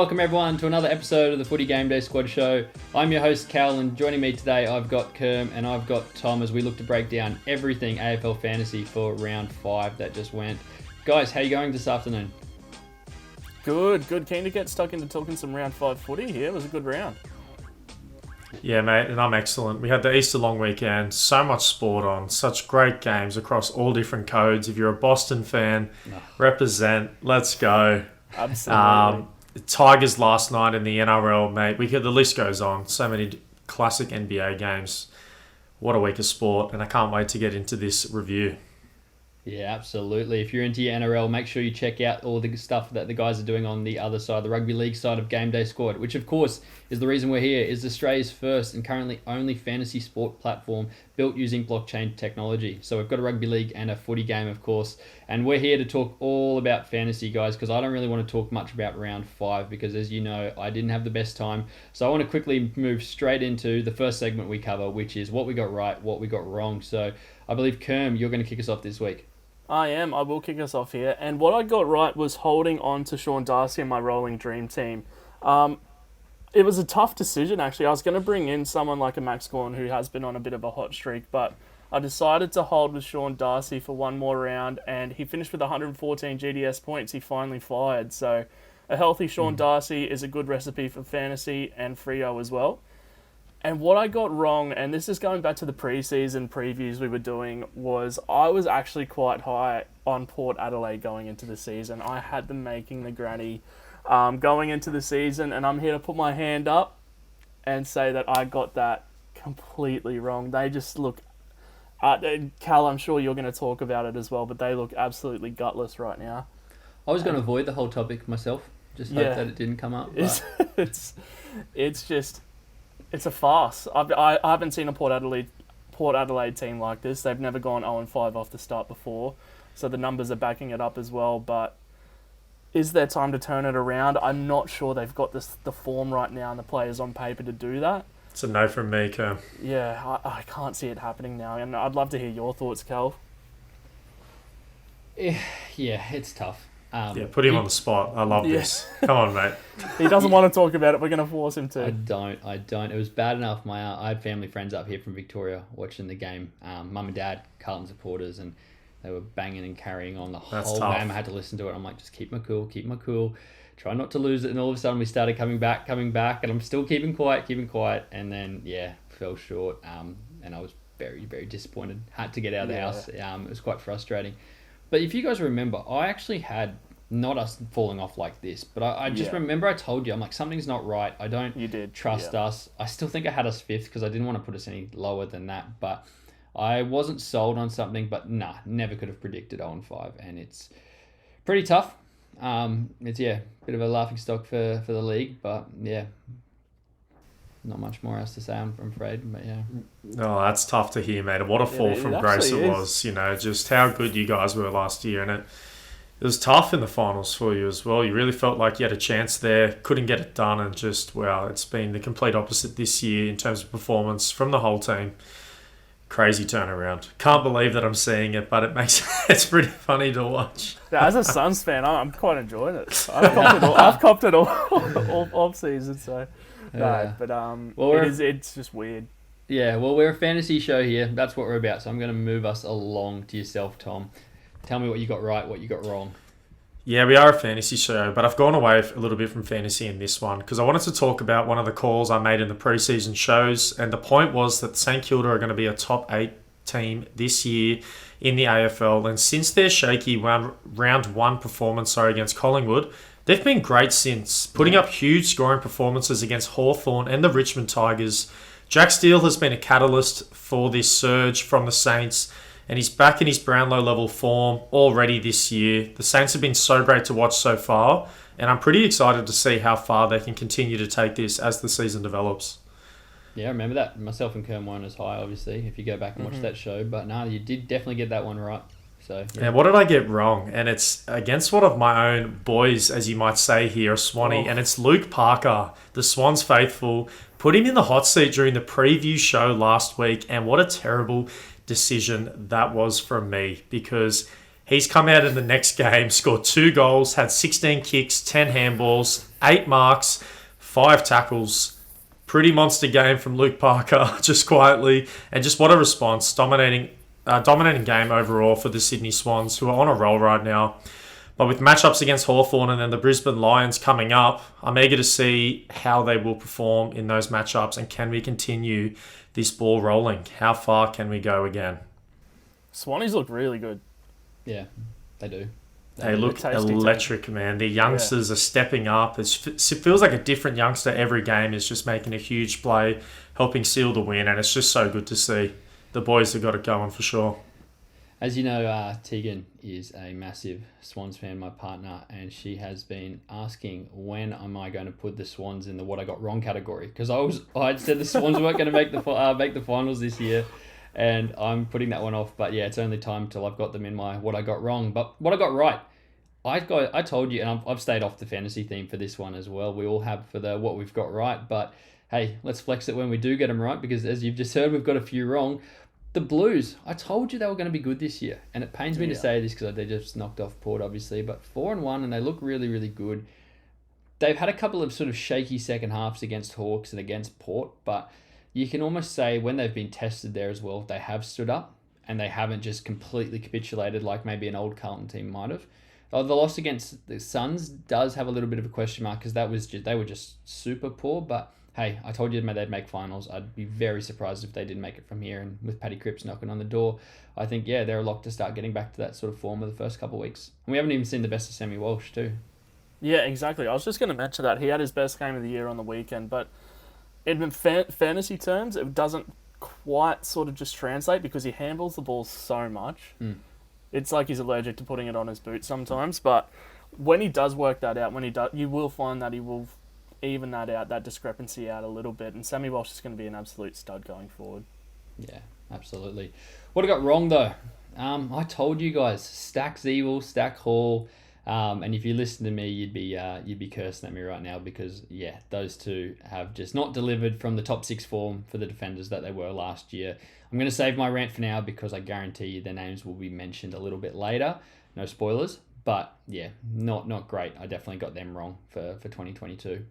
welcome everyone to another episode of the Footy GameDay Squad show. I'm your host Cal, and joining me today I've got Kerm and I've got Tom as we look to break down everything AFL Fantasy for round 5 that just went. Guys, how are you going this afternoon? Good. Keen to get stuck into talking some round 5 footy here. It was a good round. Yeah, mate, and I'm excellent. We had the Easter long weekend, so much sport on, such great games across all different codes. If you're a Boston fan, represent, let's go. Absolutely. Tigers last night in the NRL, mate. The list goes on. So many classic NBA games. What a week of sport, and I can't wait to get into this review. Yeah, absolutely. If you're into your NRL, make sure you check out all the stuff that the guys are doing on the other side, the rugby league side of GameDay Squad, which of course is the reason we're here, is Australia's first and currently only fantasy sport platform built using blockchain technology. So we've got a rugby league and a footy game, of course, and we're here to talk all about fantasy, guys, because I don't really want to talk much about round 5 because, as you know, I didn't have the best time. So I want to quickly move straight into the first segment we cover, which is what we got right, what we got wrong. So I believe, Kerm, you're going to kick us off this week. I am. I will kick us off here. And what I got right was holding on to Sean Darcy and my rolling dream team. It was a tough decision, actually. I was going to bring in someone like a Max Gawn who has been on a bit of a hot streak, but I decided to hold with Sean Darcy for one more round, and he finished with 114 GDS points. He finally fired. So a healthy Sean Darcy is a good recipe for fantasy and Freo as well. And what I got wrong, and this is going back to the preseason previews we were doing, was I was actually quite high on Port Adelaide going into the season. I had them making the granny going into the season, and I'm here to put my hand up and say that I got that completely wrong. They just look... Cal, I'm sure you're going to talk about it as well, but they look absolutely gutless right now. I was going to avoid the whole topic myself, just hope that it didn't come up. But... It's a farce. I haven't seen a Port Adelaide team like this. They've never gone 0-5 off the start before, so the numbers are backing it up as well. But is there time to turn it around? I'm not sure they've got the form right now and the players on paper to do that. It's a no from me, Kerm. Yeah, I can't see it happening now, and I'd love to hear your thoughts, Cal. Yeah, it's tough. Put him on the spot. I love this. Come on, mate. He doesn't want to talk about it. We're going to force him to. I don't. It was bad enough. I had family friends up here from Victoria watching the game. Mum and dad, Carlton supporters, and they were banging and carrying on the whole game. I had to listen to it. I'm like, just keep my cool. Try not to lose it. And all of a sudden we started coming back, and I'm still keeping quiet. And then, fell short. And I was very, very disappointed. Had to get out of the house. It was quite frustrating. But if you guys remember, I actually had not us falling off like this, but I just remember I told you, I'm like, something's not right. I don't trust us. I still think I had us 5th because I didn't want to put us any lower than that, but I wasn't sold on something, but never could have predicted 0-5, and it's pretty tough. It's, bit of a laughing stock for the league, but not much more else to say, I'm afraid, but Oh, that's tough to hear, mate. What a fall from grace it was, just how good you guys were last year, and it was tough in the finals for you as well. You really felt like you had a chance there, couldn't get it done, and it's been the complete opposite this year in terms of performance from the whole team. Crazy turnaround. Can't believe that I'm seeing it, but it's pretty funny to watch. As a Suns fan, I'm quite enjoying it. I've copped it all off season, so... it's just weird. Yeah, well, we're a fantasy show here. That's what we're about. So I'm going to move us along to yourself, Tom. Tell me what you got right, what you got wrong. Yeah, we are a fantasy show, but I've gone away a little bit from fantasy in this one because I wanted to talk about one of the calls I made in the preseason shows, and the point was that St Kilda are going to be a top 8 team this year in the AFL, and since their shaky round 1 performance against Collingwood, they've been great since, putting up huge scoring performances against Hawthorn and the Richmond Tigers. Jack Steele has been a catalyst for this surge from the Saints, and he's back in his Brownlow level form already this year. The Saints have been so great to watch so far, and I'm pretty excited to see how far they can continue to take this as the season develops. Yeah, I remember that. Myself and Kerm weren't as high, obviously, if you go back and watch that show, but you did definitely get that one right. So, And what did I get wrong? And it's against one of my own boys, as you might say here, a Swanee, and it's Luke Parker, the Swans faithful. Put him in the hot seat during the preview show last week, and what a terrible decision that was from me, because He's come out in the next game, scored 2 goals, had 16 kicks, 10 handballs, 8 marks, 5 tackles. Pretty monster game from Luke Parker, just quietly. And just what a response. Dominating game overall for the Sydney Swans, who are on a roll right now. But with matchups against Hawthorn and then the Brisbane Lions coming up, I'm eager to see how they will perform in those matchups, and can we continue this ball rolling? How far can we go again? Swannies look really good. Yeah, they do. They look electric, man. The youngsters are stepping up. It feels like a different youngster every game is just making a huge play, helping seal the win, and it's just so good to see. The boys have got it going for sure. As you know, Tegan is a massive Swans fan, my partner, and she has been asking when am I going to put the Swans in the what I got wrong category, because I said the Swans weren't going to make the finals this year, and I'm putting that one off. But yeah, it's only time till I've got them in my what I got wrong. But what I got right, I told you, and I've stayed off the fantasy theme for this one as well. We all have for the what we've got right, but hey, let's flex it when we do get them right, because as you've just heard, we've got a few wrong. The Blues, I told you they were going to be good this year, and it pains me to say this because they just knocked off Port, obviously, but 4-1, and they look really, really good. They've had a couple of sort of shaky second halves against Hawks and against Port, but you can almost say when they've been tested there as well, they have stood up, and they haven't just completely capitulated like maybe an old Carlton team might have. The loss against the Suns does have a little bit of a question mark, because they were just super poor, but hey, I told you they'd make finals. I'd be very surprised if they didn't make it from here. And with Paddy Cripps knocking on the door, I think, yeah, they're a lock to start getting back to that sort of form of the first couple of weeks. And we haven't even seen the best of Sammy Walsh too. Yeah, exactly. I was just going to mention that. He had his best game of the year on the weekend, but in fantasy terms, it doesn't quite sort of just translate, because he handles the ball so much. It's like he's allergic to putting it on his boot sometimes. But when he does work that out, you will find that he will even that discrepancy out a little bit, and Sammy Walsh is going to be an absolute stud going forward. Yeah, absolutely. What I got wrong though, I told you guys, stack Zeeble, stack Hall, and if you listen to me, you'd be cursing at me right now, because yeah, those two have just not delivered from the top 6 form for the defenders that they were last year. I'm going to save my rant for now, because I guarantee you their names will be mentioned a little bit later. No spoilers, but yeah, not great. I definitely got them wrong for 2022.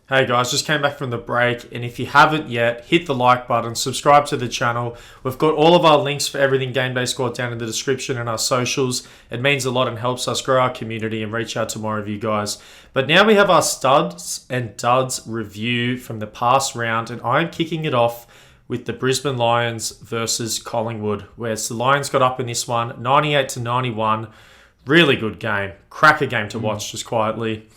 Hey guys, just came back from the break, and if you haven't yet, hit the like button, subscribe to the channel. We've got all of our links for everything Game Day Squad down in the description and our socials. It means a lot and helps us grow our community and reach out to more of you guys. But now we have our studs and duds review from the past round, and I'm kicking it off with the Brisbane Lions versus Collingwood, where the Lions got up in this one, 98-91. Really good game. Cracker game to watch, just quietly.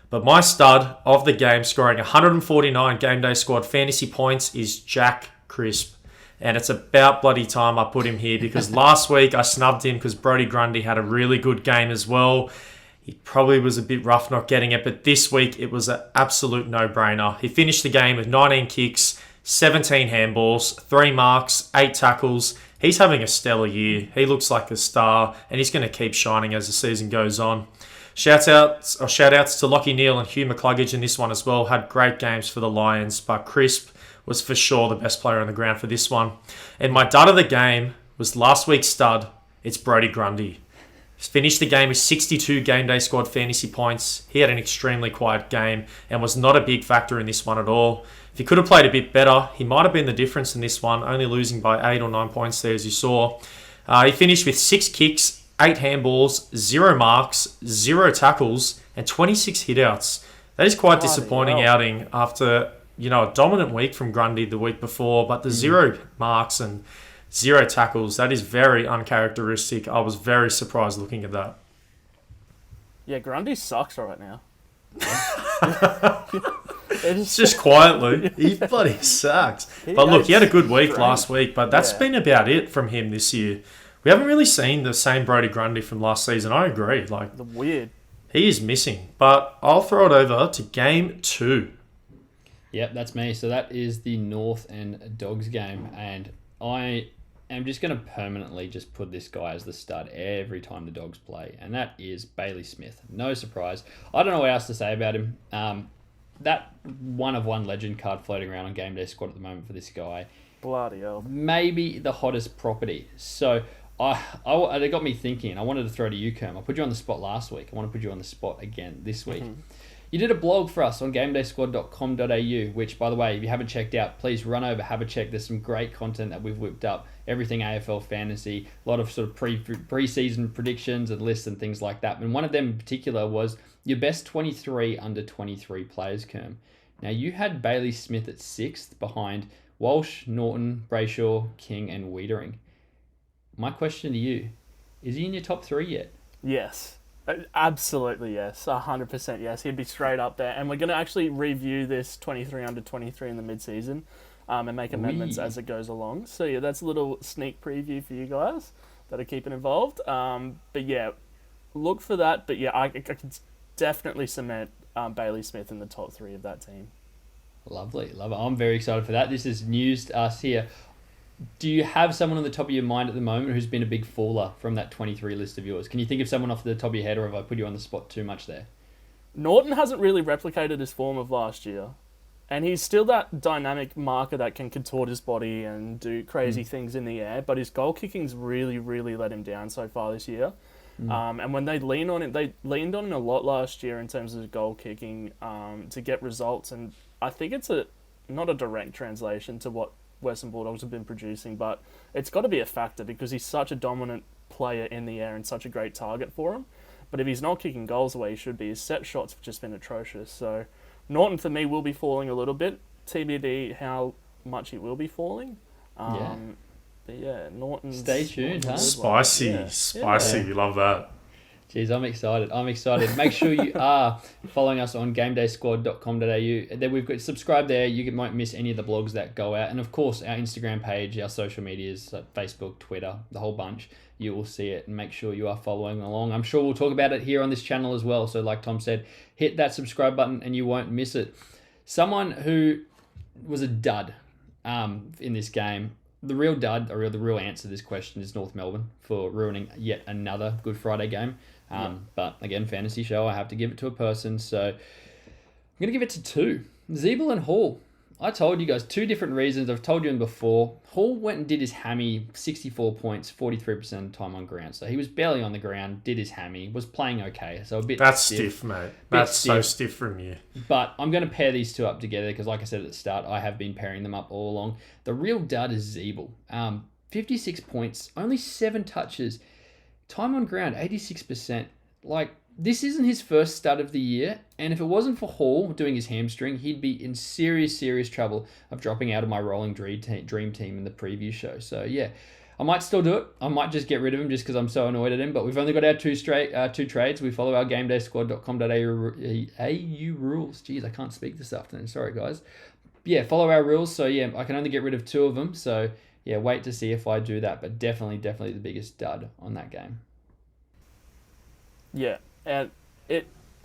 But my stud of the game, scoring 149 Game Day Squad fantasy points, is Jack Crisp. And it's about bloody time I put him here, because last week I snubbed him because Brodie Grundy had a really good game as well. He probably was a bit rough not getting it, but this week it was an absolute no-brainer. He finished the game with 19 kicks, 17 handballs, 3 marks, 8 tackles. He's having a stellar year. He looks like a star, and he's going to keep shining as the season goes on. Shout outs to Lachie Neale and Hugh McCluggage in this one as well. Had great games for the Lions, but Crisp was for sure the best player on the ground for this one. And my dud of the game was last week's stud. It's Brodie Grundy. Finished the game with 62 Game Day Squad fantasy points. He had an extremely quiet game and was not a big factor in this one at all. If he could have played a bit better, he might have been the difference in this one, only losing by 8 or 9 points there, as you saw. He finished with 6 kicks, 8 handballs, 0 marks, 0 tackles, and 26 hitouts. That is quite disappointing outing after, a dominant week from Grundy the week before, but the 0 marks and 0 tackles, that is very uncharacteristic. I was very surprised looking at that. Yeah, Grundy sucks right now. It's just quietly. He bloody sucks. But look, he had a good week last week, but that's been about it from him this year. We haven't really seen the same Brodie Grundy from last season. I agree. The weird. He is missing. But I'll throw it over to game 2. Yep, that's me. So that is the North and Dogs game. And I am just going to permanently just put this guy as the stud every time the Dogs play. And that is Bailey Smith. No surprise. I don't know what else to say about him. That one-of-one legend card floating around on Game Day Squad at the moment for this guy. Bloody hell. Maybe the hottest property. So It got me thinking. I wanted to throw to you, Kerm. I put you on the spot last week. I want to put you on the spot again this week. You did a blog for us on GameDaySquad.com.au, which, by the way, if you haven't checked out, please run over, have a check. There's some great content that we've whipped up. Everything AFL Fantasy, a lot of sort of pre-season predictions and lists and things like that. And one of them in particular was your best 23 under 23 players, Kerm. Now, you had Bailey Smith at 6th behind Walsh, Norton, Brayshaw, King and Wiedering. My question to you, is he in your top 3 yet? Yes. Absolutely yes, 100% yes. He'd be straight up there, and we're going to actually review this 23 under 23 in the mid-season, and make amendments as it goes along. So yeah, that's a little sneak preview for you guys that are keeping involved. But yeah, look for that. But yeah, I can definitely cement Bailey Smith in the top 3 of that team. Lovely, love it. I'm very excited for that. This is news to us here. Do you have someone on the top of your mind at the moment who's been a big faller from that 23 list of yours? Can you think of someone off the top of your head, or have I put you on the spot too much there? Norton hasn't really replicated his form of last year. And he's still that dynamic marker that can contort his body and do crazy things in the air, but his goal kicking's really, really let him down so far this year. And when they leaned on him a lot last year in terms of goal kicking to get results. And I think it's not a direct translation to what Western Bulldogs have been producing, but it's got to be a factor because he's such a dominant player in the air and such a great target for him. But if he's not kicking goals the way he should be, his set shots have just been atrocious. So Norton for me will be falling a little bit. TBD how much he will be falling. But yeah, Norton. Stay tuned, huh? Spicy. Love that. Jeez, I'm excited. Make sure you are following us on GameDaySquad.com.au. Then we've got subscribe there. You won't miss any of the blogs that go out, and of course our Instagram page, our social medias, Facebook, Twitter, the whole bunch. You will see it, and make sure you are following along. I'm sure we'll talk about it here on this channel as well. So, like Tom said, hit that subscribe button, and you won't miss it. Someone who was a dud in this game. The real dud, or the real answer to this question is North Melbourne for ruining yet another Good Friday game. But again, fantasy show, I have to give it to a person. So I'm going to give it to 2. Zeeble and Hall. I told you guys 2 different reasons. I've told you them before. Hall went and did his hammy, 64 points, 43% of the time on ground. So he was barely on the ground, did his hammy, was playing okay. So a bit That's stiff, mate. That's so stiff from you. But I'm going to pair these 2 up together because, like I said at the start, I have been pairing them up all along. The real dud is Zeeble. 56 points, only 7 touches. Time on ground, 86%. This isn't his first stud of the year, and if it wasn't for Hall doing his hamstring, he'd be in serious, serious trouble of dropping out of my rolling dream team in the preview show. So, yeah, I might still do it. I might just get rid of him just because I'm so annoyed at him, but we've only got our 2 trades. We follow our GameDaySquad.com.au rules. Jeez, I can't speak this afternoon. Sorry, guys. Yeah, follow our rules. So, yeah, I can only get rid of 2 of them. So, yeah, wait to see if I do that, but definitely the biggest dud on that game. Yeah. And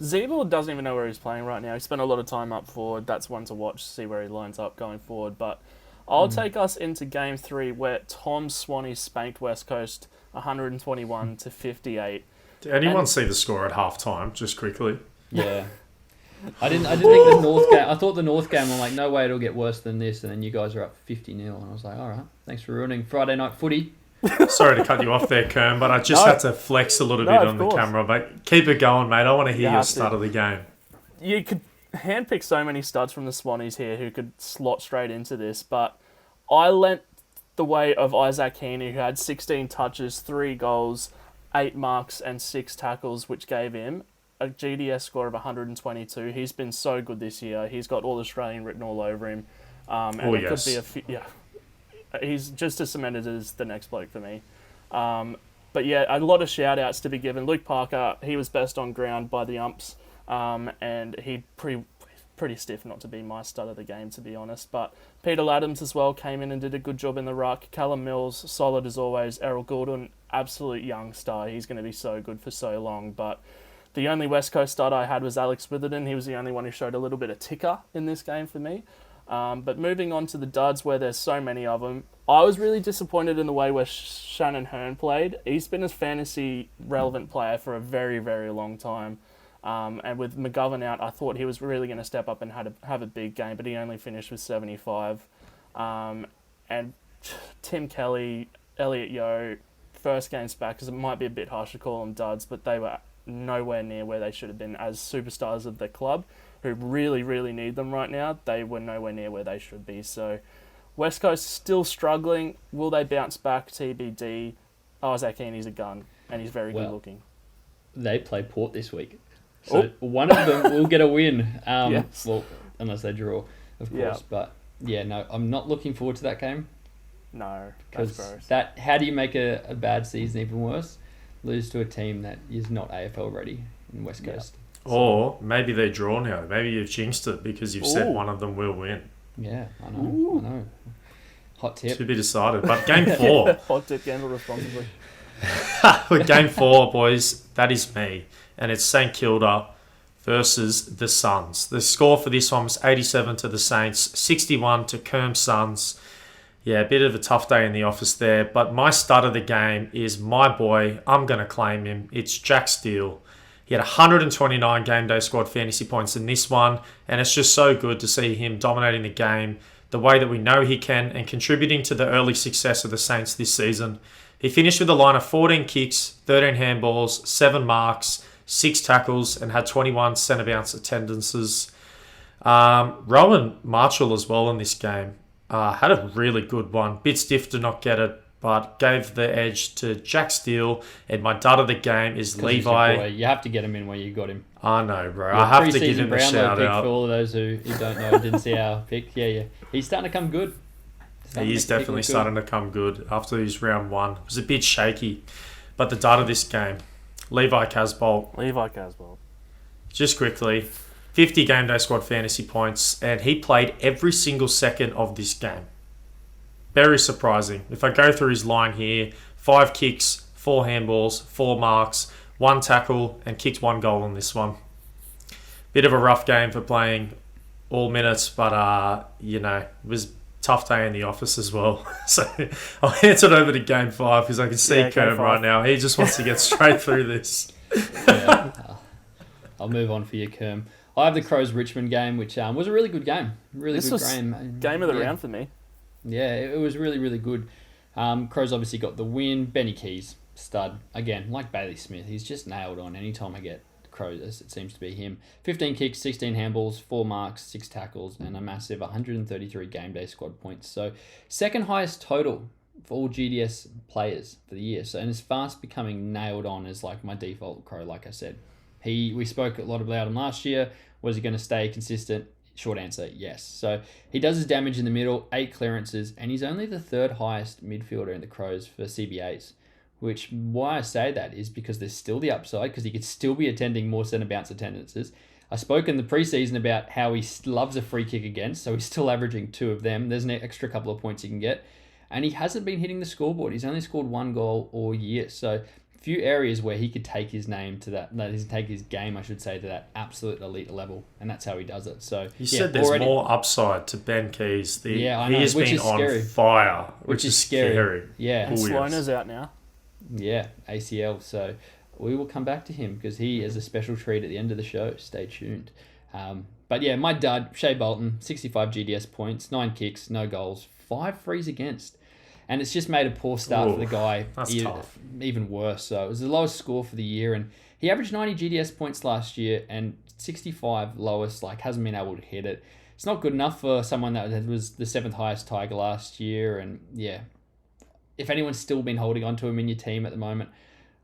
Zeeble doesn't even know where he's playing right now. He spent a lot of time up forward. That's one to watch, see where he lines up going forward. But I'll take us into Game 3 where Tom Swanee spanked West Coast 121 to 58. Did anyone see the score at halftime? Just quickly. Yeah. I didn't think the North game. I thought the North game. I'm like, no way it'll get worse than this. And then you guys are up 50-0, and I was like, all right, thanks for ruining Friday night footy. Sorry to cut you off there, Kerm, but I just had to flex a little bit on the camera. But keep it going, mate. I want to hear your start of the game. You could handpick so many studs from the Swannies here who could slot straight into this, but I lent the way of Isaac Heaney, who had 16 touches, 3 goals, 8 marks, and 6 tackles, which gave him a GDS score of 122. He's been so good this year. He's got all Australian written all over him. Could be he's just as cemented as the next bloke for me. But yeah, a lot of shout-outs to be given. Luke Parker, he was best on ground by the umps, and he pretty stiff not to be my stud of the game, to be honest. But Peter Adams as well came in and did a good job in the ruck. Callum Mills, solid as always. Errol Goulden, absolute young star. He's going to be so good for so long. But the only West Coast stud I had was Alex Witherden. He was the only one who showed a little bit of ticker in this game for me. But moving on to the duds where there's so many of them, I was really disappointed in the way where Shannon Hearn played. He's been a fantasy relevant player for a very, very long time. And with McGovern out, I thought he was really going to step up and have a big game, but he only finished with 75. And Tim Kelly, Elliot Yeo, first games back, because it might be a bit harsh to call them duds, but they were nowhere near where they should have been as superstars of the club, who really, really need them right now. They were nowhere near where they should be. So West Coast still struggling. Will they bounce back? TBD. Isaac Heaney's a gun, and he's very good looking. They play Port this week. So one of them will get a win. Yes. Well, unless they draw, of course. Yeah. But yeah, no, I'm not looking forward to that game. No, that's gross. How do you make a bad season even worse? Lose to a team that is not AFL ready in West Coast. Yeah. Or maybe they draw now. Maybe you've jinxed it because you've said one of them will win. Yeah, I know. Hot tip. To be decided. But game 4. Hot tip, gamble responsibly. With game 4, boys, that is me. And it's St Kilda versus the Suns. The score for this one was 87 to the Saints, 61 to Kerm Suns. Yeah, a bit of a tough day in the office there. But my stud of the game is my boy. I'm going to claim him. It's Jack Steele. He had 129 Game Day Squad fantasy points in this one. And it's just so good to see him dominating the game the way that we know he can and contributing to the early success of the Saints this season. He finished with a line of 14 kicks, 13 handballs, 7 marks, 6 tackles, and had 21 centre bounce attendances. Rowan Marshall as well in this game. Had a really good one. Bit stiff to not get it, but gave the edge to Jack Steele. And my dud of the game is Levi. You have to get him in where you got him. I know, bro. I have to give him a shout out. For all of those who don't know, didn't see our pick. Yeah. He's starting to come good. He is definitely starting to come good after his round 1. It was a bit shaky. But the dud of this game, Levi Casbolt. Just quickly, 50 Game Day Squad fantasy points, and he played every single second of this game. Very surprising. If I go through his line here, 5 kicks, 4 handballs, 4 marks, 1 tackle, and kicked 1 goal in this one. Bit of a rough game for playing all minutes, but it was a tough day in the office as well. So I'll hand it over to game 5 because I can see Kerm right now. He just wants to get straight through this. I'll move on for you, Kerm. I have the Crows-Richmond game, which was a really good game. This was game of the round for me. Yeah, it was really, really good. Crows obviously got the win. Benny Keys, stud. Again, like Bailey Smith, he's just nailed on. Anytime I get Crows, it seems to be him. 15 kicks, 16 handballs, 4 marks, 6 tackles, and a massive 133 Game Day Squad points. So second highest total for all GDS players for the year. So, and it's fast becoming nailed on as like my default Crow, like I said. We spoke a lot about him last year. Was he going to stay consistent? Short answer, yes. So he does his damage in the middle, 8 clearances, and he's only the 3rd highest midfielder in the Crows for CBAs. Which, why I say that is because there's still the upside, because he could still be attending more centre bounce attendances. I spoke in the preseason about how he loves a free kick against, so he's still averaging 2 of them. There's an extra couple of points he can get. And he hasn't been hitting the scoreboard. He's only scored 1 goal all year. So few areas where he could take his name to take his game, I should say, to that absolute elite level, and that's how he does it. So you said there's more upside to Ben Keys. I know, he has been on fire, which is scary. Yeah, and Sloaner's out now. Yeah, ACL. So we will come back to him because he is a special treat at the end of the show. Stay tuned. But yeah, my dud, Shea Bolton, 65 GDS points, 9 kicks, no goals, 5 frees against. And it's just made a poor start for the guy even worse. So it was the lowest score for the year. And he averaged 90 GDS points last year and 65 lowest, hasn't been able to hit it. It's not good enough for someone that was the 7th highest Tiger last year. And yeah, if anyone's still been holding on to him in your team at the moment,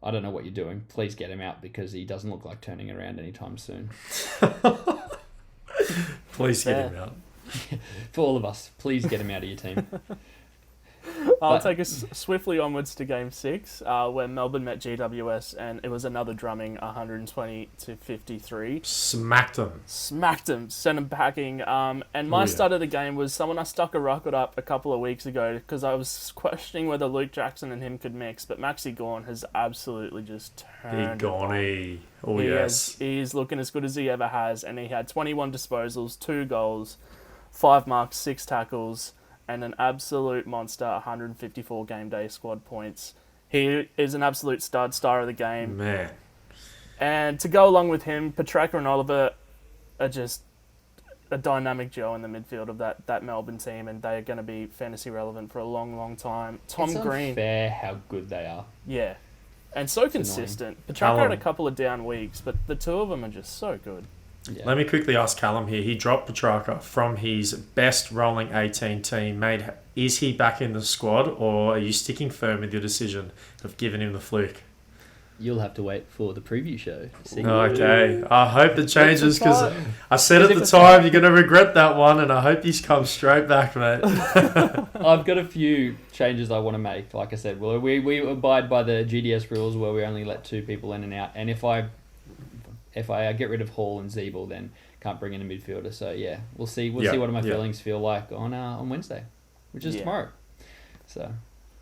I don't know what you're doing. Please get him out because he doesn't look like turning around anytime soon. Please get him out. For all of us, please get him out of your team. I'll take us swiftly onwards to Game 6, where Melbourne met GWS, and it was another drumming, 120 to 53. Smacked them, sent them packing. And my start of the game was someone I stuck a rocket up a couple of weeks ago because I was questioning whether Luke Jackson and him could mix, but Maxi Gawn has absolutely just turned. He's looking as good as he ever has, and he had 21 disposals, 2 goals, 5 marks, 6 tackles, and an absolute monster, 154 Game Day Squad points. He is an absolute star of the game. Man. And to go along with him, Petrarca and Oliver are just a dynamic duo in the midfield of that Melbourne team, and they are going to be fantasy relevant for a long, long time. Tom Green, unfair how good they are. yeah, and so consistent. Petrarca had a couple of down weeks, but the two of them are just so good. Yeah. Let me quickly ask Callum here. He dropped Petrarca from his best rolling 18 team. Mate, is he back in the squad, or are you sticking firm with your decision of giving him the flick? You'll have to wait for the preview show to see. Okay. I hope it changes, because I said at the time you're going to regret that one, and I hope he's come straight back, mate. I've got a few changes I want to make. Like I said, well, we abide by the GDS rules where we only let 2 people in and out. And if I get rid of Hall and Zeeble, then can't bring in a midfielder. So yeah, we'll see. We'll see what my feelings feel like on Wednesday, which is tomorrow. So.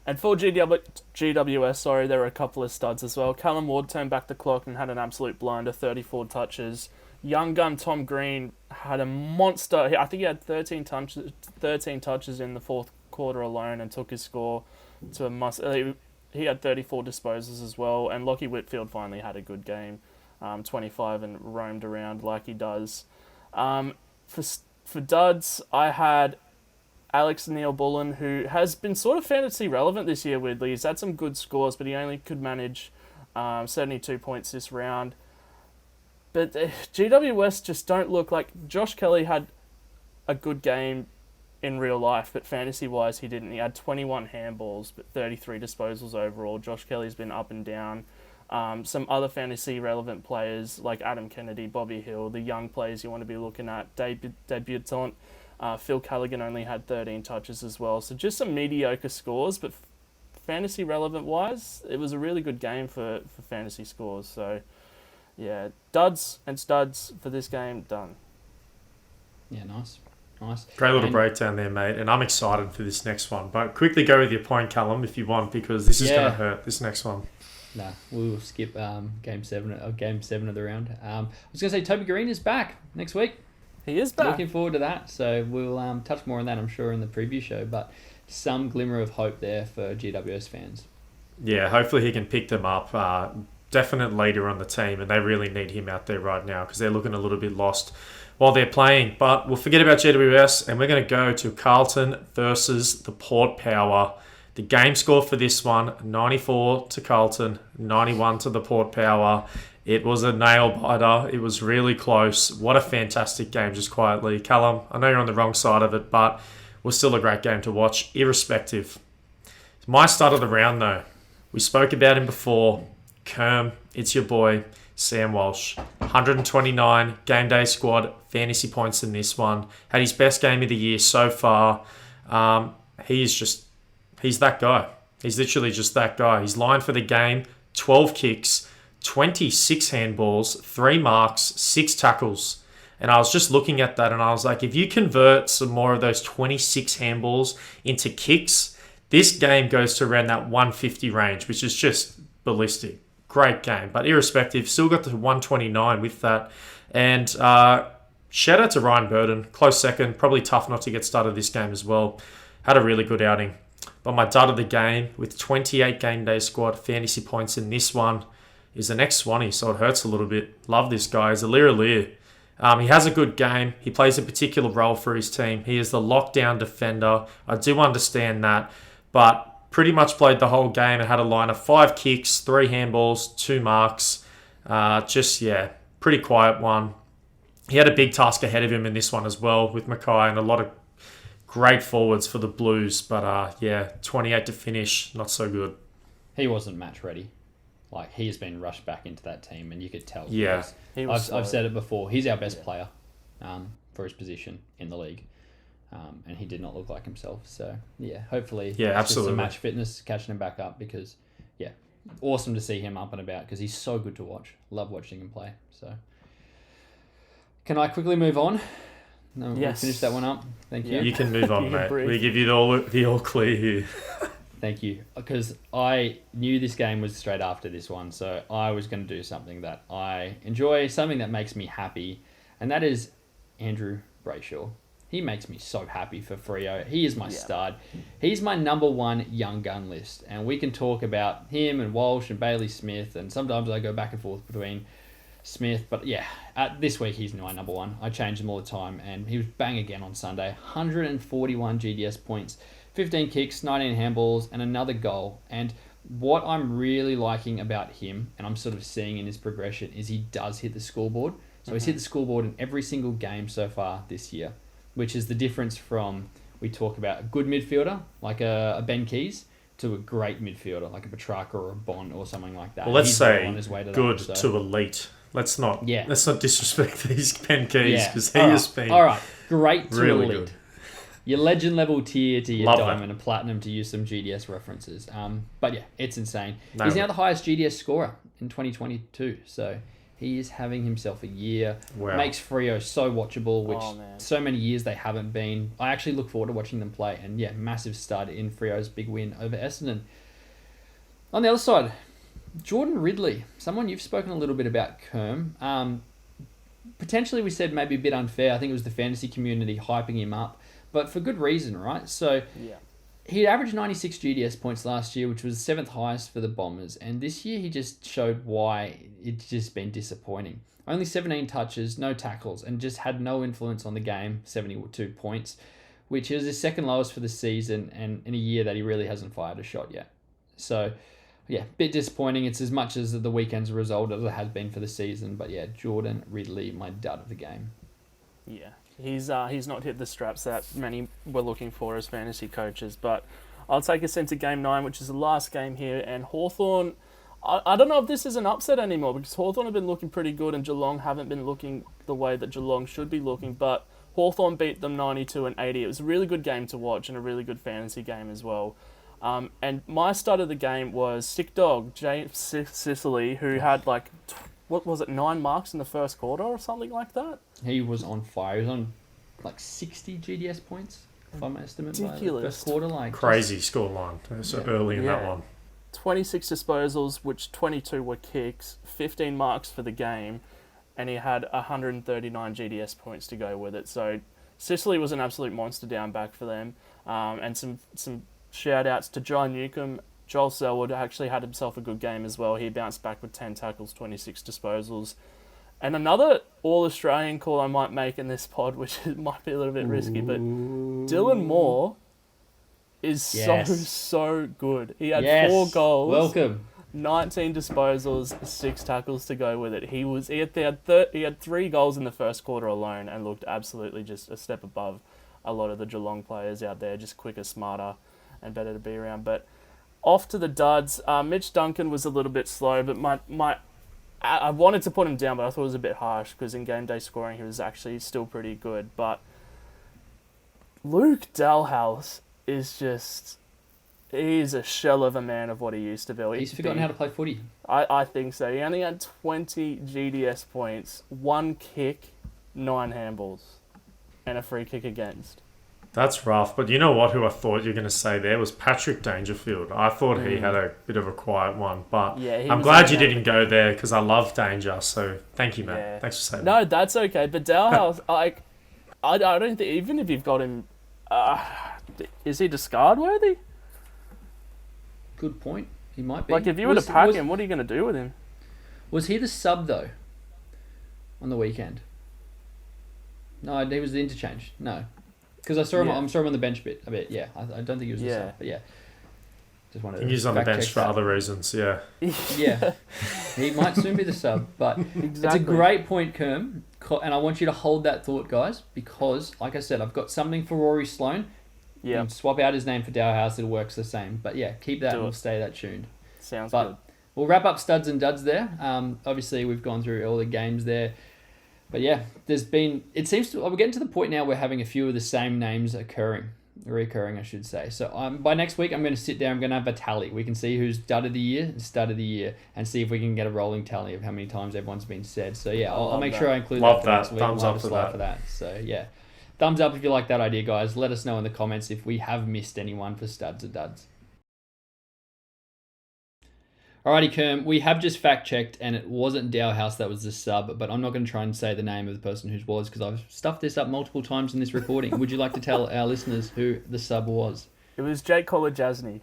And for GWS, there were a couple of studs as well. Callum Ward turned back the clock and had an absolute blinder, 34 touches. Young gun Tom Green had a monster. I think he had 13 touches in the fourth quarter alone, and took his score to a must. He had 34 disposals as well. And Lockie Whitfield finally had a good game, 25, and roamed around like he does. For duds, I had Alex Neil-Bullen, who has been sort of fantasy relevant this year, weirdly. He's had some good scores, but he only could manage 72 points this round. But GWS just don't look like... Josh Kelly had a good game in real life, but fantasy-wise he didn't. He had 21 handballs, but 33 disposals overall. Josh Kelly's been up and down. Some other fantasy-relevant players like Adam Kennedy, Bobby Hill, the young players you want to be looking at, debutant. Phil Callaghan only had 13 touches as well. So just some mediocre scores, but fantasy relevant wise, it was a really good game for fantasy scores. So yeah, duds and studs for this game, done. Yeah, nice. Great little breakdown there, mate. And I'm excited for this next one. But quickly go with your point, Callum, if you want, because this is going to hurt, this next one. Nah, we'll skip game 7 of the round. I was going to say Toby Green is back next week. He is back. Looking forward to that. So we'll touch more on that, I'm sure, in the preview show. But some glimmer of hope there for GWS fans. Yeah, hopefully he can pick them up. Definite leader on the team, and they really need him out there right now because they're looking a little bit lost while they're playing. But we'll forget about GWS, and we're going to go to Carlton versus the Port Power. The game score for this one, 94 to Carlton, 91 to the Port Power. It was a nail-biter. It was really close. What a fantastic game, just quietly. Callum, I know you're on the wrong side of it, but it was still a great game to watch, irrespective. My start of the round, though. We spoke about him before. Kerm, it's your boy, Sam Walsh. 129 GameDay Squad fantasy points in this one. Had his best game of the year so far. He's that guy. He's literally just that guy. He's lined for the game, 12 kicks, 26 handballs, 3 marks, 6 tackles. And I was just looking at that and I was like, if you convert some more of those 26 handballs into kicks, this game goes to around that 150 range, which is just ballistic. Great game. But irrespective, still got the 129 with that. And shout out to Ryan Burden. Close second. Probably tough not to get started this game as well. Had a really good outing. But my dud of the game with 28 GameDay Squad fantasy points in this one is the next Swanee, so it hurts a little bit. Love this guy. He's Aliir. He has a good game. He plays a particular role for his team. He is the lockdown defender. I do understand that, but pretty much played the whole game and had a line of 5 kicks, 3 handballs, 2 marks. Pretty quiet one. He had a big task ahead of him in this one as well with Mackay and a lot of great forwards for the Blues, but 28 to finish, not so good. He wasn't match ready. Like, he has been rushed back into that team, and you could tell. Yeah. I've said it before. He's our best player for his position in the league, and he did not look like himself. So, hopefully it's just some match fitness catching him back up because, awesome to see him up and about because he's so good to watch. Love watching him play. So, can I quickly move on? No, yes. We'll finish that one up. Thank you. You can move on, mate. We give you the all clear here. Thank you. Because I knew this game was straight after this one, so I was going to do something that I enjoy, something that makes me happy, and that is Andrew Brayshaw. He makes me so happy for Freo. He is my stud. He's my number 1 young gun list, and we can talk about him and Walsh and Bailey Smith, and sometimes I go back and forth between Smith. But yeah, this week he's my number one. I change him all the time, and he was bang again on Sunday. 141 GDS points, 15 kicks, 19 handballs, and another goal. And what I'm really liking about him, and I'm sort of seeing in his progression, is he does hit the scoreboard. So he's hit the scoreboard in every single game so far this year, which is the difference from, we talk about a good midfielder, like a Ben Keys, to a great midfielder, like a Petrarca or a Bond or something like that. Well, let's He's say on his way to good that, to elite. Let's not disrespect these Ben Keys, because he has been all right. Great to really elite. good. Your legend level tier to your Love diamond that. and platinum, to use some GDS references. But yeah, it's insane. No. He's now the highest GDS scorer in 2022. So he is having himself a year. Wow. Makes Freo so watchable, which man. so many years they haven't been. I actually look forward to watching them play. And yeah, massive stud in Freo's big win over Essendon. On the other side, Jordan Ridley, someone you've spoken a little bit about, Kerm. Potentially we said maybe a bit unfair. I think it was the fantasy community hyping him up, but for good reason, right? So he averaged 96 GDS points last year, which was the 7th highest for the Bombers. And this year he just showed why it's just been disappointing. Only 17 touches, no tackles, and just had no influence on the game, 72 points, which is his second lowest for the season and in a year that he really hasn't fired a shot yet. So yeah, bit disappointing. It's as much as the weekend's result as it has been for the season. But yeah, Jordan Ridley, my dud of the game. Yeah, he's not hit the straps that many were looking for as fantasy coaches. But I'll take us into Game 9, which is the last game here. And Hawthorn, I don't know if this is an upset anymore, because Hawthorn have been looking pretty good and Geelong haven't been looking the way that Geelong should be looking. But Hawthorn beat them 92-80. It was a really good game to watch and a really good fantasy game as well. And my start of the game was Sick Dog, James Sicily, who had 9 marks in the first quarter or something like that? He was on fire. He was on 60 GDS points, if I'm estimating. Ridiculous. By the first quarter. Crazy scoreline so early in that one. 26 disposals, which 22 were kicks, 15 marks for the game, and he had 139 GDS points to go with it. So Sicily was an absolute monster down back for them. And some shout-outs to John Newcomb. Joel Selwood actually had himself a good game as well. He bounced back with 10 tackles, 26 disposals. And another All-Australian call I might make in this pod, which might be a little bit risky, but Dylan Moore is so good. He had 4 goals. Welcome. 19 disposals, 6 tackles to go with it. He had 3 goals in the first quarter alone and looked absolutely just a step above a lot of the Geelong players out there, just quicker, smarter, and better to be around. But off to the duds. Mitch Duncan was a little bit slow, but I wanted to put him down, but I thought it was a bit harsh because in game day scoring he was actually still pretty good. But Luke Dalhouse he's a shell of a man of what he used to be. He's forgotten how to play footy. I think so. He only had 20 GDS points, 1 kick, 9 handballs, and a free kick against. That's rough, but you know what? Who I thought you were going to say there was Patrick Dangerfield. I thought he had a bit of a quiet one, but I'm glad you didn't go there because I love Danger. So thank you, man. Yeah. Thanks for saying that. No, that's okay. But Dalhouse, I don't think, even if you've got him, is he discard worthy? Good point. He might be. If you were to pack him, what are you going to do with him? Was he the sub though? On the weekend? No, he was the interchange. No. Because I saw him on the bench a bit. Yeah, I don't think he was the sub, but yeah. Just wanted to he's on the bench for other reasons, yeah. Yeah, he might soon be the sub, but It's a great point, Kerm, and I want you to hold that thought, guys, because, like I said, I've got something for Rory Sloane. Yeah. You can swap out his name for Dalhouse, it works the same. But yeah, keep that and we'll stay that tuned. Sounds good. We'll wrap up studs and duds there. Obviously, we've gone through all the games there. But yeah, we're getting to the point now where having a few of the same names recurring, I should say. So by next week, I'm going to sit down, I'm going to have a tally. We can see who's dud of the year and stud of the year and see if we can get a rolling tally of how many times everyone's been said. So yeah, I'll make sure I include that for next week. Thumbs up for that. So yeah, thumbs up if you like that idea, guys. Let us know in the comments if we have missed anyone for studs or duds. Alrighty, Kerm, we have just fact-checked, and it wasn't Dalhouse that was the sub, but I'm not going to try and say the name of the person who was, because I've stuffed this up multiple times in this recording. Would you like to tell our listeners who the sub was? It was Jake Collar-Jasny.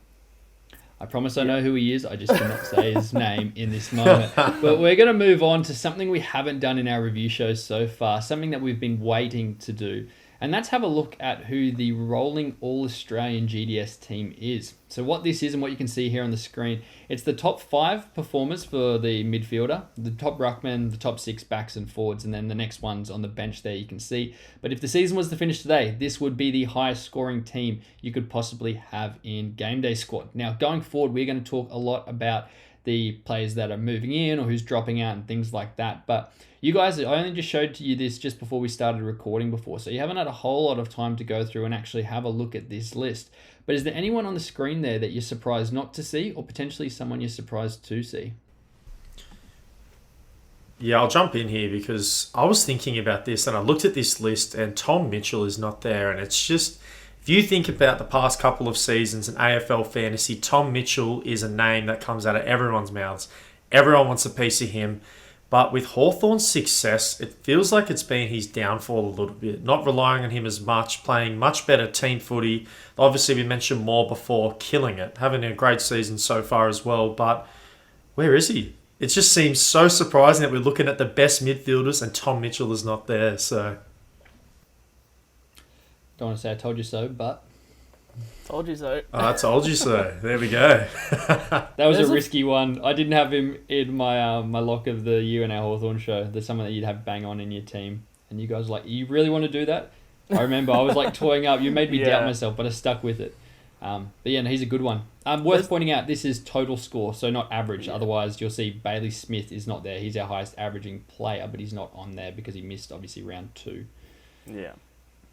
I promise I know who he is. I just cannot say his name in this moment. But we're going to move on to something we haven't done in our review shows so far, something that we've been waiting to do. And that's have a look at who the rolling All-Australian GDS team is. So what this is and what you can see here on the screen, it's the top 5 performers for the midfielder, the top ruckman, the top 6 backs and forwards, and then the next ones on the bench there you can see. But if the season was to finish today, this would be the highest scoring team you could possibly have in GameDay Squad. Now, going forward, we're going to talk a lot about the players that are moving in or who's dropping out and things like that. But you guys, I only just showed to you this just before we started recording before, so you haven't had a whole lot of time to go through and actually have a look at this list. But is there anyone on the screen there that you're surprised not to see, or potentially someone you're surprised to see? Yeah, I'll jump in here because I was thinking about this and I looked at this list and Tom Mitchell is not there. And it's just, if you think about the past couple of seasons in AFL Fantasy, Tom Mitchell is a name that comes out of everyone's mouths. Everyone wants a piece of him. But with Hawthorn's success, it feels like it's been his downfall a little bit. Not relying on him as much, playing much better team footy. Obviously, we mentioned more before, killing it. Having a great season so far as well. But where is he? It just seems so surprising that we're looking at the best midfielders and Tom Mitchell is not there. So Don't want to say I told you so, but... Told you so. I told you so. There we go. That was a risky one. I didn't have him in my my lock of the year in our Hawthorn show. There's someone that you'd have bang on in your team. And you guys were like, you really want to do that? I remember I was like toying up. You made me doubt myself, but I stuck with it. But yeah, no, he's a good one. Worth pointing out, this is total score, so not average. Yeah. Otherwise, you'll see Bailey Smith is not there. He's our highest averaging player, but he's not on there because he missed, obviously, round 2. Yeah.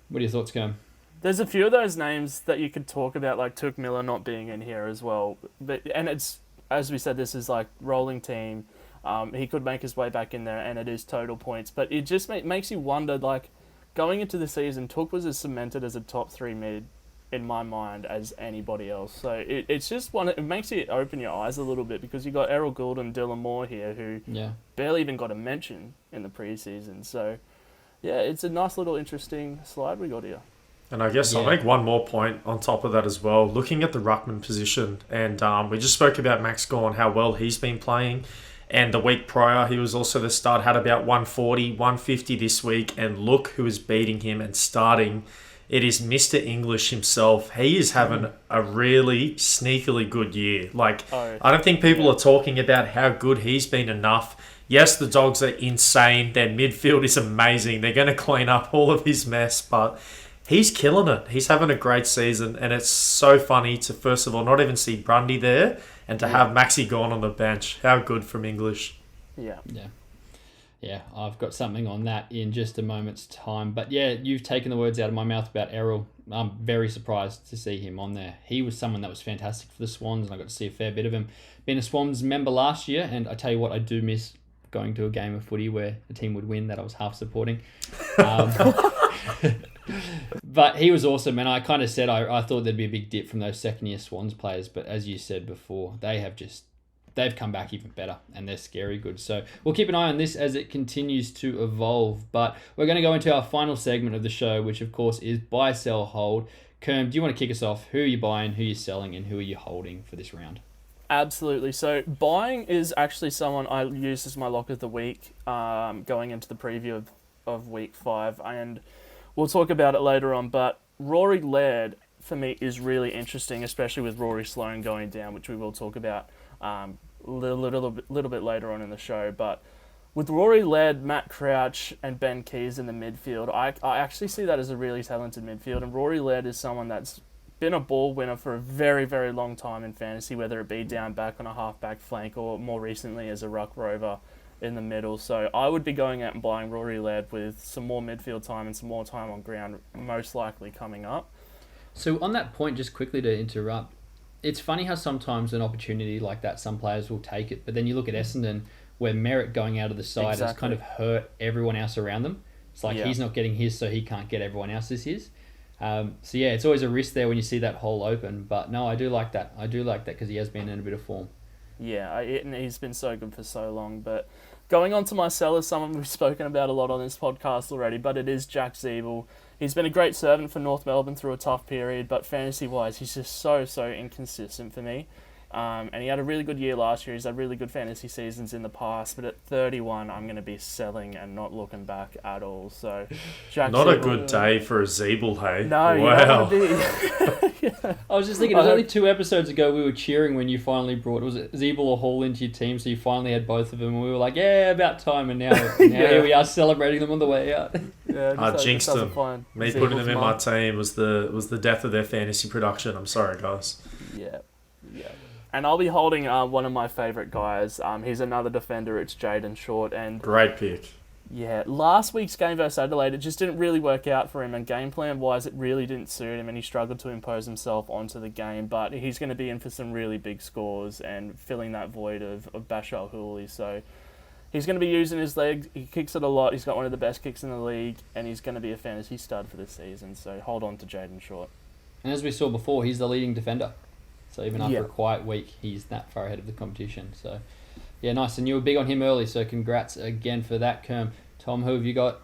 What are your thoughts, Kerm? There's a few of those names that you could talk about, like Took Miller not being in here as well. And it's, as we said, this is like rolling team. He could make his way back in there, and it is total points. But it just makes you wonder, like, going into the season, Took was as cemented as a top 3 mid in my mind as anybody else. So it's just it makes you open your eyes a little bit because you got Errol Gould and Dylan Moore here who barely even got a mention in the preseason. So yeah, it's a nice little interesting slide we got here. And I guess I'll make one more point on top of that as well. Looking at the ruckman position, and we just spoke about Max Gawn, how well he's been playing. And the week prior, he was also the start, had about 140, 150 this week. And look who is beating him and starting. It is Mr. English himself. He is having a really sneakily good year. I don't think people are talking about how good he's been enough. Yes, the Dogs are insane. Their midfield is amazing. They're going to clean up all of his mess, but he's killing it. He's having a great season, and it's so funny to, first of all, not even see Grundy there and to have Maxi Gawn on the bench. How good from English. Yeah, I've got something on that in just a moment's time. But yeah, you've taken the words out of my mouth about Errol. I'm very surprised to see him on there. He was someone that was fantastic for the Swans, and I got to see a fair bit of him. Being a Swans member last year, and I tell you what, I do miss going to a game of footy where the team would win that I was half supporting. But he was awesome, and I kind of said I thought there'd be a big dip from those second-year Swans players, but as you said before, they've come back even better, and they're scary good. So we'll keep an eye on this as it continues to evolve. But we're going to go into our final segment of the show, which of course is buy, sell, hold. Kerm, do you want to kick us off? Who are you buying, who are you selling, and who are you holding for this round? Absolutely. So buying is actually someone I used as my lock of the week going into the preview of week 5, and we'll talk about it later on. But Rory Laird, for me, is really interesting, especially with Rory Sloane going down, which we will talk about a little bit later on in the show. But with Rory Laird, Matt Crouch, and Ben Keys in the midfield, I actually see that as a really talented midfield. And Rory Laird is someone that's been a ball winner for a very, very long time in fantasy, whether it be down back on a half-back flank or more recently as a ruck rover in the middle. So I would be going out and buying Rory Laird with some more midfield time and some more time on ground, most likely coming up. So on that point, just quickly to interrupt, it's funny how sometimes an opportunity like that, some players will take it, but then you look at Essendon, where Merritt going out of the side has kind of hurt everyone else around them. It's like he's not getting his, so he can't get everyone else's his. So yeah, it's always a risk there when you see that hole open. But no, I do like that. I do like that because he has been in a bit of form. Yeah, and he's been so good for so long. But going on to my seller, someone we've spoken about a lot on this podcast already, but it is Jack Zeeble. He's been a great servant for North Melbourne through a tough period, but fantasy-wise, he's just so inconsistent for me. And he had a really good year last year. He's had really good fantasy seasons in the past. But at 31, I'm going to be selling and not looking back at all. So, Jack Not Zeeble, a good day for a Zeeble, hey? No, wow. you don't want to be. Yeah. I was just thinking, it was only 2 episodes ago we were cheering when you finally brought, was it Zeeble or Hall into your team, so you finally had both of them, and we were like, yeah, about time, and now here we are celebrating them on the way out. Yeah, I jinxed them. Me putting them in my month. team was the death of their fantasy production. I'm sorry, guys. Yeah. And I'll be holding one of my favourite guys. He's another defender. It's Jaden Short. And Great pick. yeah, last week's game versus Adelaide, it just didn't really work out for him. And game plan-wise, it really didn't suit him. And he struggled to impose himself onto the game. But he's going to be in for some really big scores and filling that void of Bashar Hooley. So he's going to be using his legs. He kicks it a lot. He's got one of the best kicks in the league. And he's going to be a fantasy stud for this season. So hold on to Jaden Short. And as we saw before, he's the leading defender. So even after a quiet week, he's that far ahead of the competition. So, yeah, nice. And you were big on him early, so congrats again for that, Kerm. Tom, who have you got?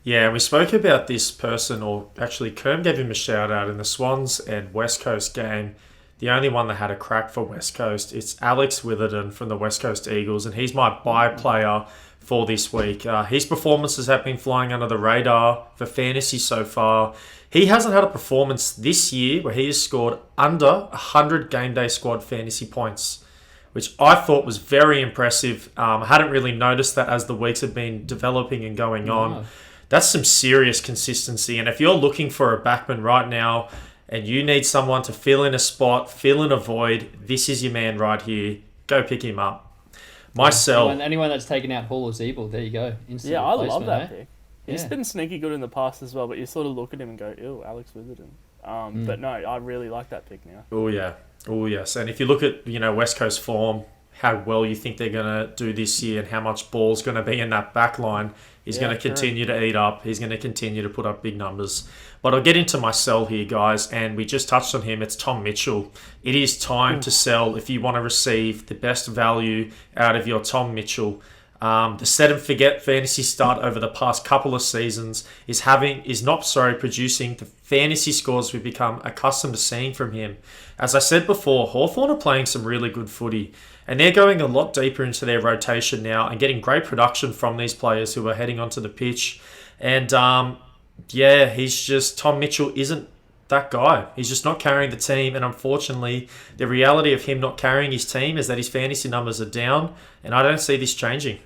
Yeah, we spoke about this person, or actually Kerm gave him a shout out in the Swans and West Coast game. The only one that had a crack for West Coast, it's Alex Witherden from the West Coast Eagles, and he's my buy player for this week. His performances have been flying under the radar for fantasy so far. He hasn't had a performance this year where he has scored under 100 GameDay Squad fantasy points, which I thought was very impressive. I hadn't really noticed that as the weeks have been developing and going on. That's some serious consistency. And if you're looking for a backman right now and you need someone to fill in a spot, fill in a void, this is your man right here. Go pick him up. Anyone that's taken out Hall or Zeeble, there you go. Instant I love that eh? pick. He's been sneaky good in the past as well, but you sort of look at him and go, ew, Alex Witherden. But no, I really like that pick now. Oh, yeah. Oh, yes. And if you look at, West Coast form, how well you think they're going to do this year and how much ball's going to be in that back line, he's going to continue to eat up. He's going to continue to put up big numbers. But I'll get into my sell here, guys, and we just touched on him. It's Tom Mitchell. It is time to sell if you want to receive the best value out of your Tom Mitchell. The set and forget fantasy start over the past couple of seasons is not producing the fantasy scores we've become accustomed to seeing from him. As I said before, Hawthorn are playing some really good footy, and they're going a lot deeper into their rotation now and getting great production from these players who are heading onto the pitch. And Tom Mitchell isn't that guy. He's just not carrying the team, and unfortunately, the reality of him not carrying his team is that his fantasy numbers are down, and I don't see this changing.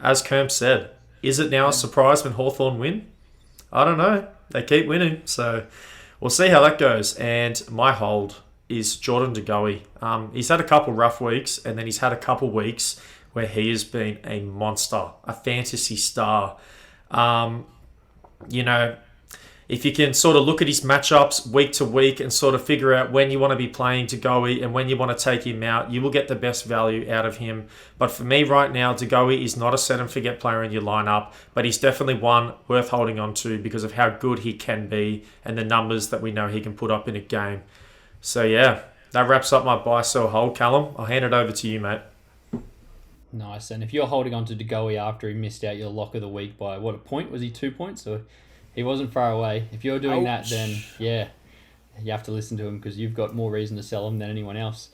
As Kerm said, is it now a surprise when Hawthorn win? I don't know. They keep winning, so we'll see how that goes. And my hold is Jordan De Goey. He's had a couple rough weeks, and then he's had a couple weeks where he has been a monster, a fantasy star. If you can sort of look at his matchups week to week and sort of figure out when you want to be playing De Goey and when you want to take him out, you will get the best value out of him. But for me right now, De Goey is not a set and forget player in your lineup, but he's definitely one worth holding on to because of how good he can be and the numbers that we know he can put up in a game. So yeah, that wraps up my buy, sell, hold. Callum, I'll hand it over to you, mate. Nice. And if you're holding on to De Goey after he missed out your lock of the week by, a point? Was he 2 points? Or he wasn't far away. If you're doing that, then yeah, you have to listen to him because you've got more reason to sell him than anyone else.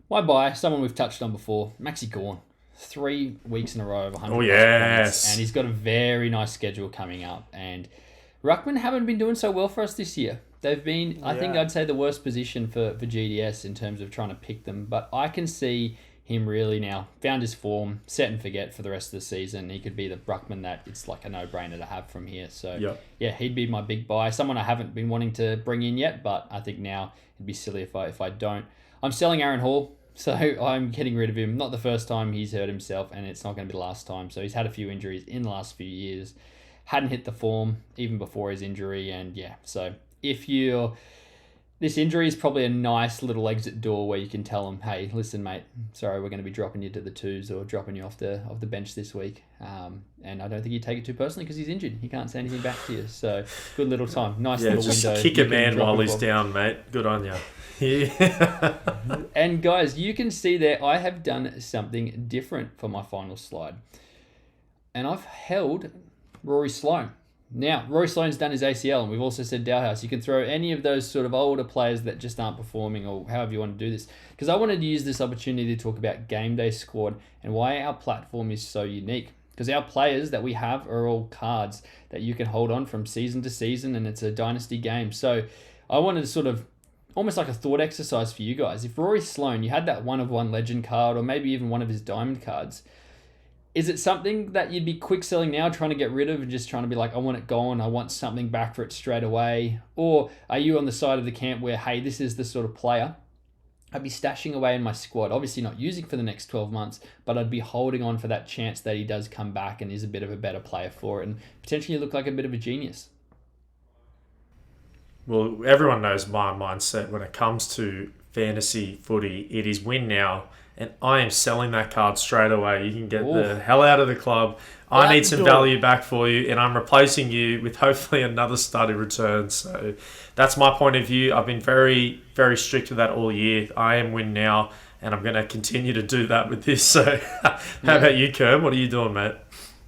My buy, someone we've touched on before, Maxi Gawn. 3 weeks in a row of 100 points. And he's got a very nice schedule coming up. And Ruckman haven't been doing so well for us this year. They've been, I think I'd say, the worst position for GDS in terms of trying to pick them. But I can see him really now found his form, set and forget for the rest of the season. He could be the Bruckman that it's like a no-brainer to have from here. So yeah, he'd be my big buy. Someone I haven't been wanting to bring in yet, but I think now it'd be silly if I don't. I'm selling Aaron Hall, so I'm getting rid of him. Not the first time he's hurt himself, and it's not going to be the last time. So he's had a few injuries in the last few years. Hadn't hit the form even before his injury, and so if this injury is probably a nice little exit door where you can tell them, hey, listen, mate, sorry, we're going to be dropping you to the twos or dropping you off the bench this week. And I don't think you take it too personally because he's injured. He can't say anything back to you. So good little time. Nice little just window. Kick a man while he's down, mate. Good on you. And guys, you can see there I have done something different for my final slide. And I've held Rory Sloane. Now, Roy Sloane's done his ACL, and we've also said Dowhouse. You can throw any of those sort of older players that just aren't performing, or however you want to do this. Because I wanted to use this opportunity to talk about GameDay Squad and why our platform is so unique. Because our players that we have are all cards that you can hold on from season to season, and it's a dynasty game. So I wanted to sort of, almost like a thought exercise for you guys. If Rory Sloane, you had that 1-of-1 legend card, or maybe even one of his diamond cards, is it something that you'd be quick selling now, trying to get rid of and just trying to be like, I want it gone, I want something back for it straight away? Or are you on the side of the camp where, hey, this is the sort of player I'd be stashing away in my squad, obviously not using for the next 12 months, but I'd be holding on for that chance that he does come back and is a bit of a better player for it and potentially look like a bit of a genius? Well, everyone knows my mindset when it comes to fantasy footy. It is win now, and I am selling that card straight away. You can get the hell out of the club. I need some value back for you, and I'm replacing you with hopefully another study return. So that's my point of view. I've been very, very strict with that all year. I am win now, and I'm going to continue to do that with this. So how about you, Kerm? What are you doing, mate?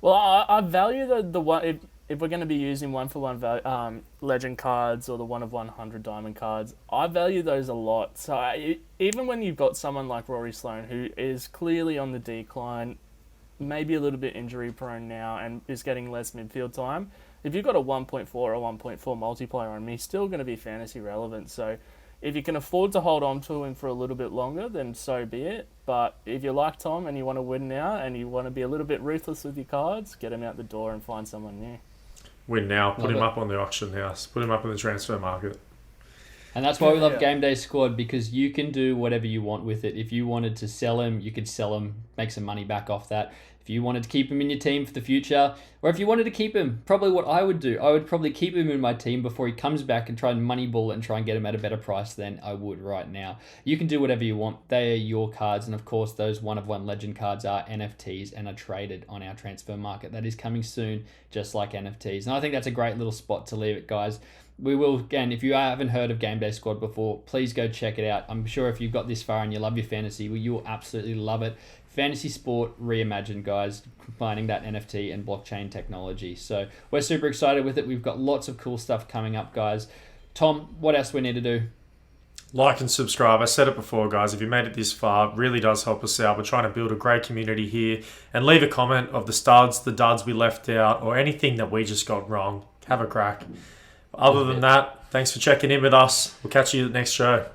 Well, I value the one... If we're going to be using 1-for-1 legend cards or the 1-of-100 diamond cards, I value those a lot. So even when you've got someone like Rory Sloane, who is clearly on the decline, maybe a little bit injury prone now and is getting less midfield time, if you've got a 1.4 or 1.4 multiplayer on him, he's still going to be fantasy relevant. So if you can afford to hold on to him for a little bit longer, then so be it. But if you like Tom and you want to win now and you want to be a little bit ruthless with your cards, get him out the door and find someone new. Win now. Put him up on the auction house. Put him up in the transfer market. And that's why we love GameDay Squad, because you can do whatever you want with it. If you wanted to sell him, you could sell him, make some money back off that. If you wanted to keep him in your team for the future, or if you wanted to keep him, probably what I would do, I would probably keep him in my team before he comes back and try and moneyball it and try and get him at a better price than I would right now. You can do whatever you want. They are your cards. And of course, those 1-of-1 legend cards are NFTs and are traded on our transfer market. That is coming soon, just like NFTs. And I think that's a great little spot to leave it, guys. We will, again, if you haven't heard of GameDay Squad before, please go check it out. I'm sure if you've got this far and you love your fantasy, well, you will absolutely love it. Fantasy sport reimagined, guys, combining that NFT and blockchain technology. So we're super excited with it. We've got lots of cool stuff coming up, guys. Tom, what else we need to do? Like and subscribe. I said it before, guys. If you made it this far, it really does help us out. We're trying to build a great community here. And leave a comment of the studs, the duds we left out, or anything that we just got wrong. Have a crack. Other than that, thanks for checking in with us. We'll catch you at the next show.